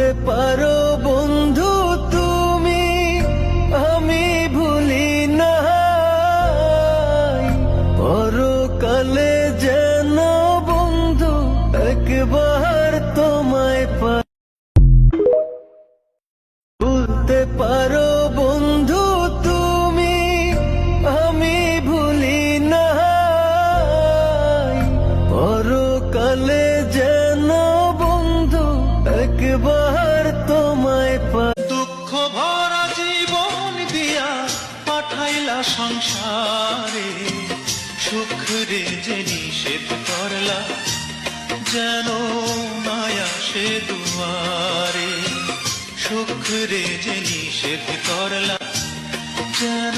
ভুলতে পারো বন্ধু তুমি, আমি ভুলি না। পরকালে যেন বন্ধু একবার তোমায় পাই। ভুলতে পারো বন্ধু তুমি, আমি ভুলি না। পরকালে যেন বন্ধু একবার তোমায় পাই। দুঃখ ভরা জীবন দিয়া পাঠাইলা সংসারে, সুখ রে যে নিষেধ করলা যেন মায়া সে দুয়ারে। সুখ রে যে নিষেধ করলা যেন